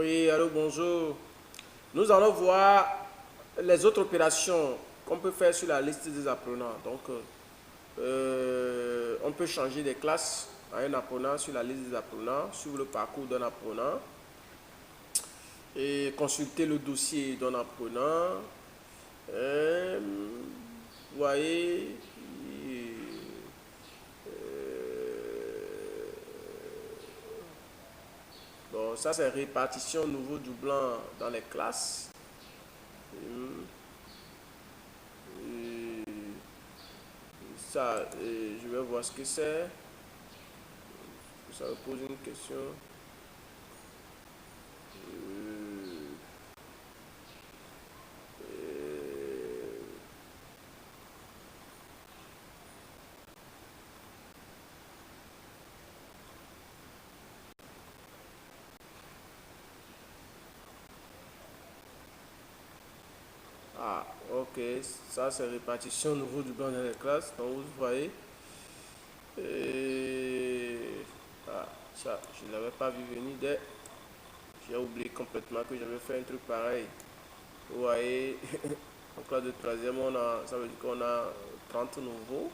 Oui, allô, bonjour. Nous allons voir les autres opérations qu'on peut faire sur la liste des apprenants. Donc, on peut changer des classes à un apprenant sur la liste des apprenants, suivre le parcours d'un apprenant et consulter le dossier d'un apprenant. Euh, Vous voyez, bon, ça c'est répartition nouveau doublant dans les classes. Euh, Ça, je vais voir ce que c'est. Ça me pose une question. Euh, euh, ah, ok. Ça, c'est répartition au niveau du blanc dans les classes. Donc, vous voyez. Euh, ah, ça, je ne l'avais pas vu venir dès. J'ai oublié complètement que j'avais fait un truc pareil. Vous voyez. En classe de troisième, ça veut dire qu'on a 30 nouveaux.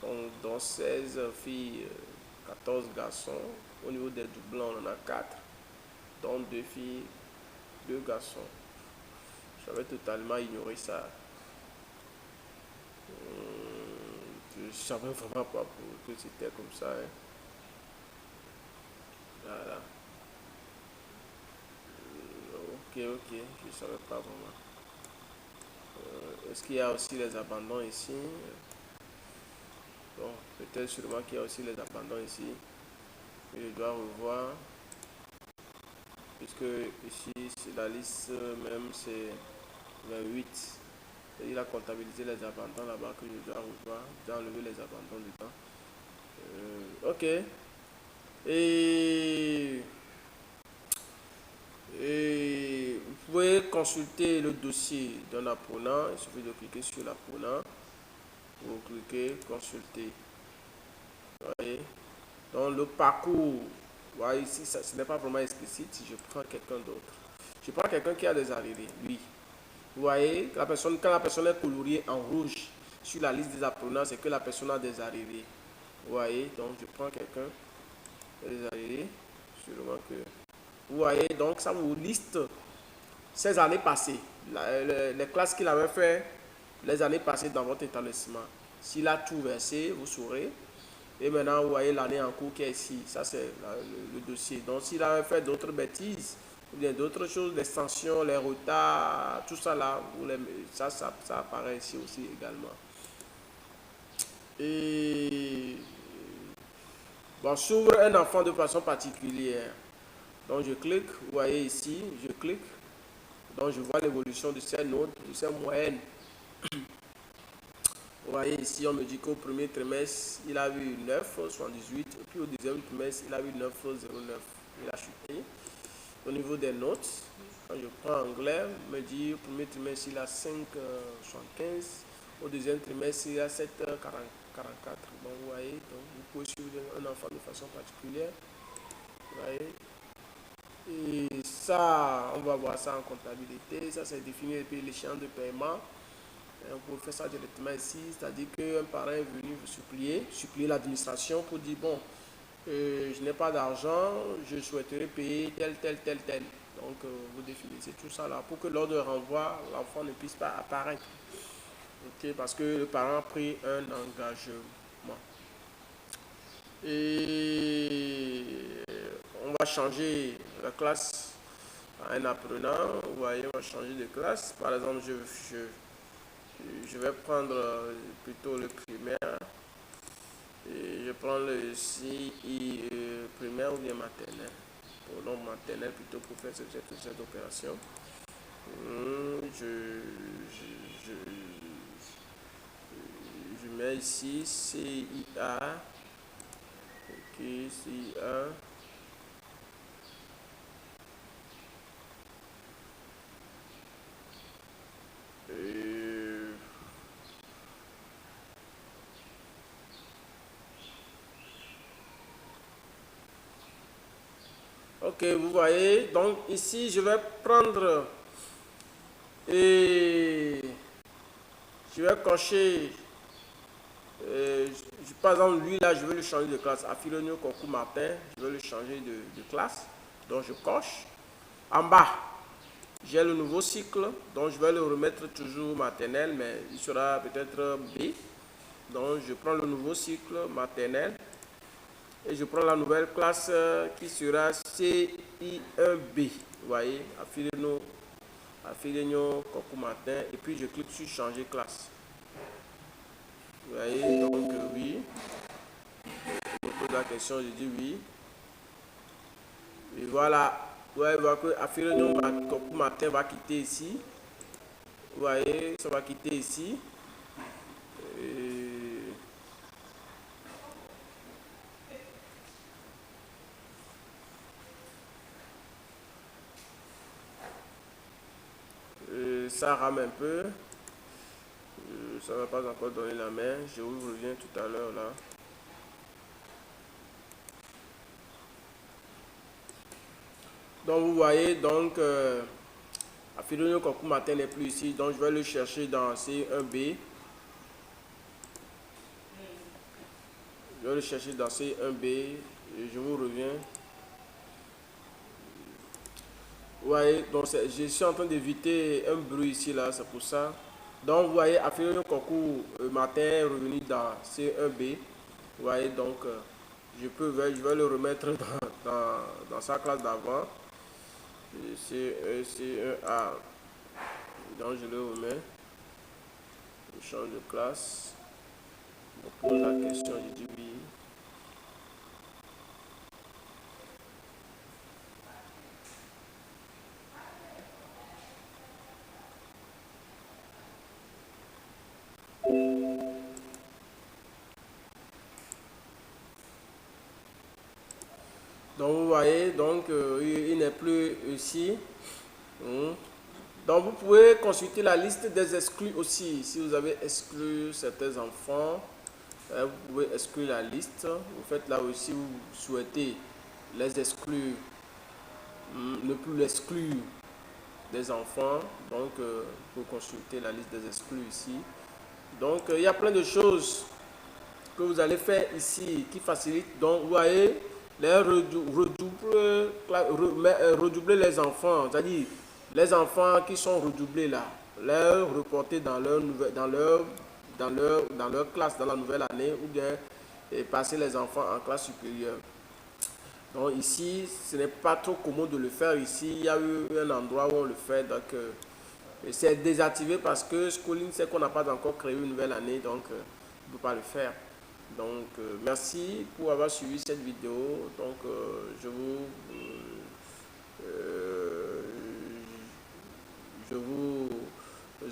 Donc, dont 16 filles, 14 garçons. Au niveau des doublons, on en a 4. Dont 2 filles, 2 garçons. J'avais totalement ignoré ça. Je savais vraiment pas que c'était comme ça, hein. Voilà. Ok, ok. Je savais pas vraiment. Est-ce qu'il y a aussi les abandons ici? Bon, peut-être sûrement qu'il y a aussi les abandons ici. Mais je dois revoir. Puisque ici, la liste même, c'est 28. Et il a comptabilisé les abandons là-bas que je dois revoir. Je dois enlever les abandons dedans. Ok. Et, et vous pouvez consulter le dossier d'un apprenant. Il suffit de cliquer sur l'apprenant. Vous cliquez consulter. Vous voyez? Donc le parcours, vous voyez ici, ce n'est pas vraiment explicite. Si je prends quelqu'un d'autre, je prends quelqu'un qui a des arrivées, lui. Vous voyez, quand la personne est coloriée en rouge sur la liste des apprenants, c'est que la personne a des arrivées. Vous voyez, donc je prends quelqu'un qui a des arrivées. Sûrement que. Vous voyez, donc ça vous liste ces années passées, les classes qu'il avait fait les années passées dans votre établissement. S'il a tout versé, vous saurez. Et maintenant, vous voyez l'année en cours qui est ici. Ça, c'est le dossier. Donc, s'il avait fait d'autres bêtises, ou bien d'autres choses, l'extension, les retards, tout ça là, ça apparaît ici aussi également. Et bon, s'ouvre un enfant de façon particulière. Donc, je clique, vous voyez ici, je clique. Donc, je vois l'évolution de ces notes, de ces moyennes. Vous voyez ici, on me dit qu'au premier trimestre, il a eu 9,78. Et puis au deuxième trimestre, il a eu 9,09. Il a chuté. Au niveau des notes, quand je prends anglais, on me dit au premier trimestre, il a 5,75. Au deuxième trimestre, il a 7,44. Donc vous voyez, donc, vous pouvez suivre un enfant de façon particulière. Vous voyez. Et ça, on va voir ça en comptabilité. Ça, c'est défini depuis l'échéance de paiement. On peut faire ça directement ici, c'est-à-dire qu'un parent est venu vous supplier l'administration pour dire, bon, je n'ai pas d'argent, je souhaiterais payer tel. Donc, vous définissez tout ça là pour que lors de renvoi, l'enfant ne puisse pas apparaître. Ok, parce que le parent a pris un engagement. Et on va changer la classe à un apprenant. Vous voyez, on va changer de classe. Par exemple, je vais prendre plutôt le primaire. Et je prends le CI primaire ou bien maternelle. Pour nom maternelle plutôt pour faire cette opération. Je, je mets ici CIA. Ok, CIA. Euh, Ok, vous voyez, donc ici je vais prendre et je vais cocher, par exemple lui là je vais le changer de classe, Afilonio Kokou Martin, je vais le changer de classe, donc je coche. En bas, j'ai le nouveau cycle, donc je vais le remettre toujours maternel, mais il sera peut-être B. Donc je prends le nouveau cycle maternel et je prends la nouvelle classe qui sera CI1B. Vous voyez, Afileno Kokou Matin, et puis je clique sur changer classe. Vous voyez, donc oui. Je pose la question, je dis oui. Et voilà. Vous voyez, que Afileno Kokou Matin va quitter ici. Vous voyez, ça va quitter ici. Ça rame un peu. Ça ne va pas encore donner la main. Je vous reviens tout à l'heure là. Donc vous voyez, donc Afilonio Kokou Matin n'est plus ici. Donc je vais le chercher dans C1B. Je vais le chercher dans C1B et je vous reviens. Vous voyez, donc je suis en train d'éviter un bruit ici là, c'est pour ça. Donc vous voyez, Afilonio Kokou Matin est revenu dans C1B. Vous voyez, donc je vais le remettre dans sa classe d'avant. C1A. Donc je le remets. Je change de classe. Je pose la question, je dis oui. Donc vous voyez, donc il n'est plus ici. Donc vous pouvez consulter la liste des exclus aussi. Si vous avez exclu certains enfants, vous pouvez exclure la liste. Vous faites là aussi, vous souhaitez les exclure, ne plus l'exclure des enfants. Donc vous consultez la liste des exclus ici. Donc il y a plein de choses que vous allez faire ici qui facilite. Donc vous voyez, redoubler les enfants, c'est-à-dire les enfants qui sont redoublés là, les reporter dans leur classe dans la nouvelle année, ou bien passer les enfants en classe supérieure. Donc ici, ce n'est pas trop commode de le faire ici. Il y a eu un endroit où on le fait, donc c'est désactivé parce que Schooling sait qu'on n'a pas encore créé une nouvelle année, donc on ne peut pas le faire. Donc merci pour avoir suivi cette vidéo. Donc euh, je vous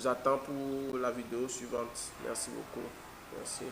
attends pour la vidéo suivante. Merci beaucoup. Merci.